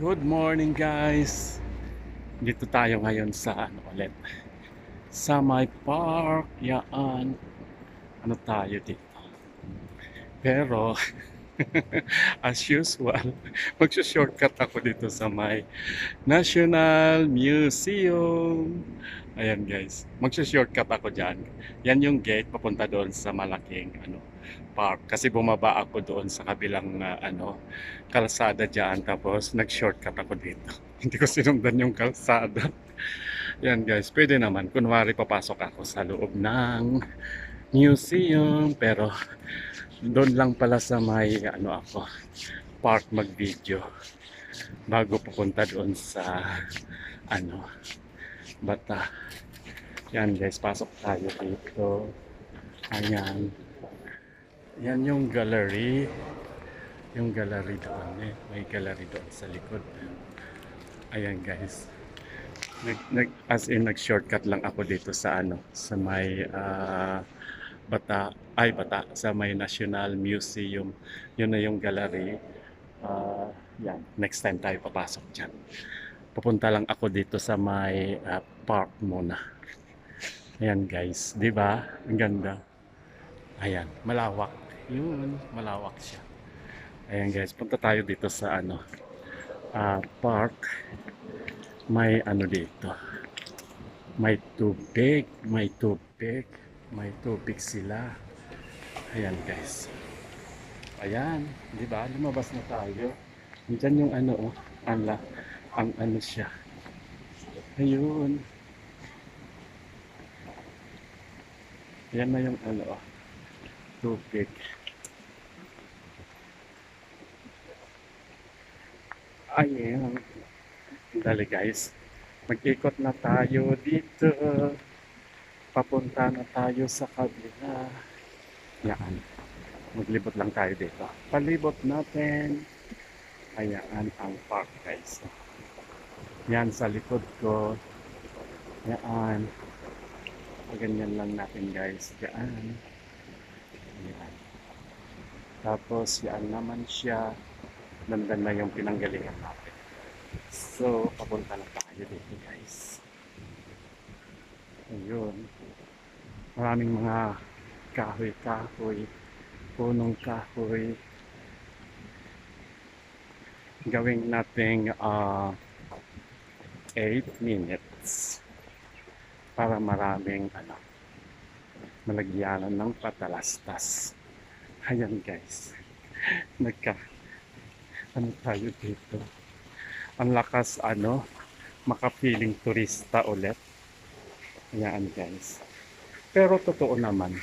Good morning guys. Dito tayo ngayon sa ulit. Sa my park. Yaan. Ano tayo dito? Pero as usual, magsa-shortcut ako dito sa may National Museum. Ayan guys, magsa-shortcut ako dyan. Yan yung gate papunta doon sa malaking park. Kasi bumaba ako doon sa kabilang kalsada dyan. Tapos nag-shortcut ako dito. Hindi ko sinundan yung kalsada. Yan guys, pwede naman. Kunwari papasok ako sa loob ng museum. Pero doon lang pala sa may ako, park mag-video. Bago pupunta doon sa ano, Bata. Yan guys, pasok tayo dito. Ayan. Yan yung gallery. Yung gallery doon eh. May gallery doon sa likod. Ayan guys. As in nag-shortcut lang ako dito sa sa may Bata, sa may National Museum. Yun na yung gallery. Yan, next time tayo papasok dyan. Pupunta lang ako dito sa may park muna. Ayan guys, di ba? Ang ganda. Ayan, malawak. Yun, malawak siya. Ayan guys, punta tayo dito sa park. May dito. May tubig, may tubig, may tubig sila. Ayan guys. Ayan, di ba? Lumabas na tayo. Diyan yung ang siya. Ayun. Yan na yung tubig. Ayan. Dali guys. Mag-ikot na tayo dito. Papunta na tayo sa kabila. Yan. Maglibot lang tayo dito. Palibot natin. Ayan ang park guys. Yan sa likod ko. Yan. Ganyan lang natin guys. Yan. Yan. Tapos yan naman siya. Dandan na yung pinanggalingan natin. So, papunta na tayo dito guys. Ayun. Maraming mga kahoy-kahoy. Punong kahoy. Gawing nating 8 minutes para maraming malagyanan ng patalastas. Ayan guys. Tayo dito. Ang lakas makapiling turista ulit. Ayan guys. Pero totoo naman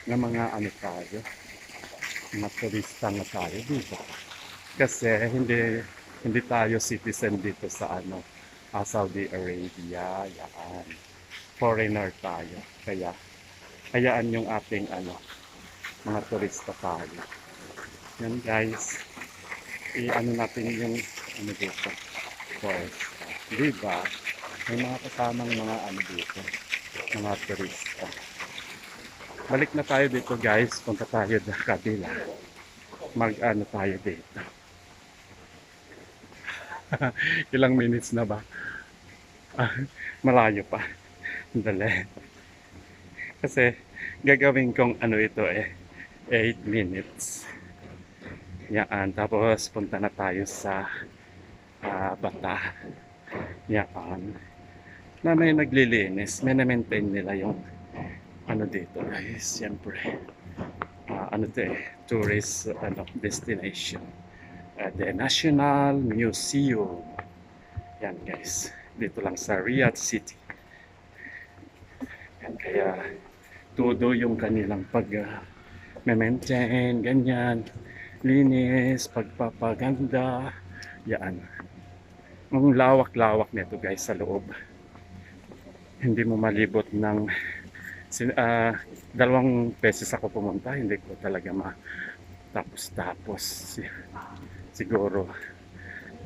na mga tayo, mga turista na tayo dito. Kasi hindi tayo citizen dito sa Saudi Arabia. Yan. Foreigner tayo. Kaya hayaan yung ating mga turista tayo. Yan guys. Natin yung dito. Course. Diba? May mga kasamang mga dito. Mga turista. Balik na tayo dito guys. Punta tayo sa kabila. Tayo dito. Ilang minutes na ba? Malayo pa. Dali. Kasi gagawin kong ito 8 minutes. Yan. Tapos punta na tayo sa Bata. Yan. Na may naglilinis. May na-maintain nila yung dito guys. Siyempre. Tourist destination. The National Museum. Yan guys. Dito lang sa Riyadh City. Yan, kaya todo yung kanilang maintain, ganyan, linis, pagpapaganda. Yan. Ang lawak-lawak nito guys sa loob. Hindi mo malibot ng 2 beses ako pumunta. Hindi ko talaga tapos siguro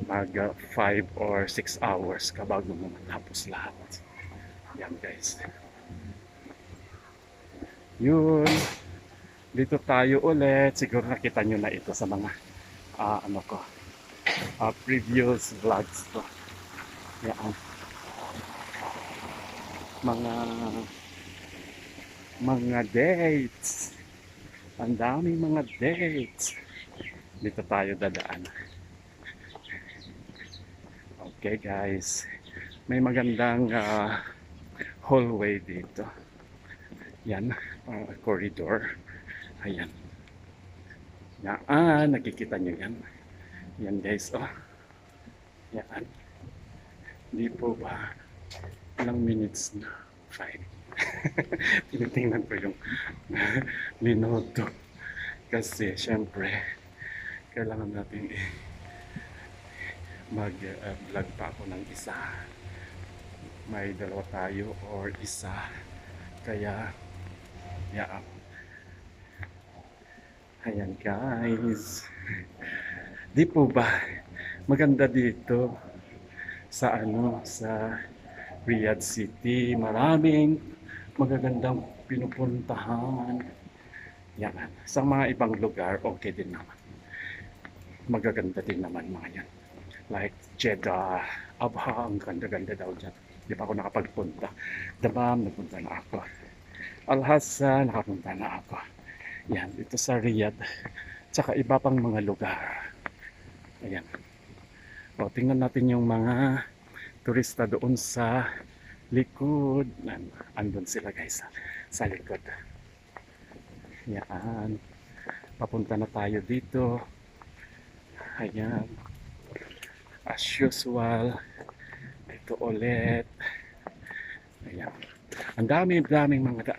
mag 5 or 6 hours ka bago mo matapos lahat. Yan guys. Yun. Dito tayo ulit. Siguro nakita nyo na ito sa mga previous vlogs ko. Yan, mga dates. Ang daming mga dates. Dito tayo dadaan. Okay guys, may magandang hallway dito. Yan, corridor. Ayan. Yan, nakikita nyo yan. Yan guys, oh. Yan. Di po ba? Ilang minutes na? 5. Tinitingnan ko yung minuto. Kasi syempre, kailangan natin mag-vlog pa ako ng isa. May dalawa tayo or isa. Kaya, yeah. Ayan guys. Di po ba? Maganda dito sa sa Riyadh City. Maraming magagandang pinupuntahan. Yan. Sa mga ibang lugar, okay din naman. Magaganda din naman mga yan. Like Jeddah, Abha, ang ganda-ganda daw dyan. Di pa ako nakapagpunta. Damam, nagpunta na ako. Al-Hassan, nakapunta na ako. Yan, dito sa Riyadh. Tsaka iba pang mga lugar. Ayan. O, tingnan natin yung mga turista doon sa likod. Andun sila guys sa likod. Yan. Papunta na tayo dito. Ayan. As usual. Ito ulit. Ayan. Ang daming mga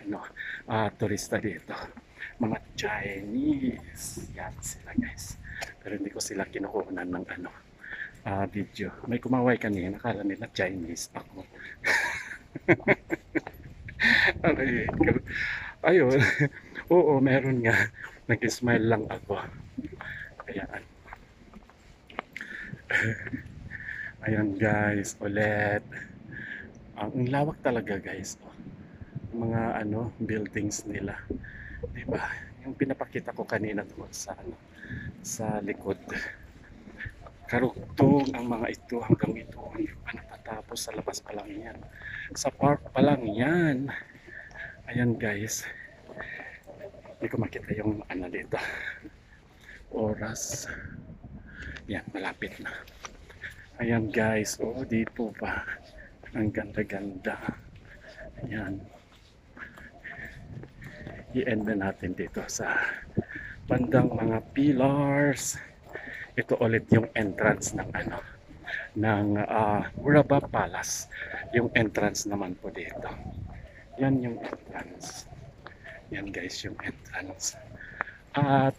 turista dito. Mga Chinese. Yan sila guys. Pero hindi ko sila kinukunan ng video. May kumaway kanina, nakala nila Chinese ako. Aray, ayun. Oo, meron nga. Nag-smile lang ako. Ayan. Ayan guys, ulit. Ang lawak talaga guys. Mga buildings nila. Diba? Yung pinapakita ko kanina doon sa likod. Karugtong ang mga ito hanggang ito. Hindi pa natatapos, sa labas pa lang yan. Sa park pa lang yan. Ayan guys. Hindi ko makita yung dito. Oras. Yan, malapit na. Ayan guys. Oh, di po ba? Ang ganda-ganda. Ayan. I-end na natin dito sa bandang mga pillars. Ito ulit yung entrance ng Murabba Palace. Yung entrance naman po dito. Yan yung entrance. Yan guys yung entrance. At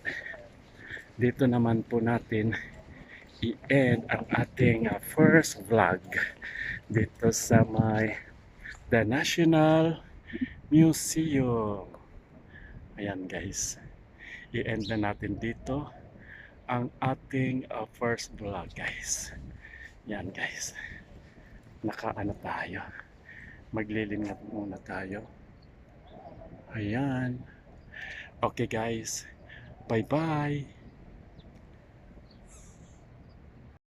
dito naman po natin i-end ang ating first vlog dito sa The National Museum. Ayan guys. I-end na natin dito ang ating first vlog guys. Yan guys. Tayo. Maglilingat muna tayo. Ayan. Okay guys. Bye bye.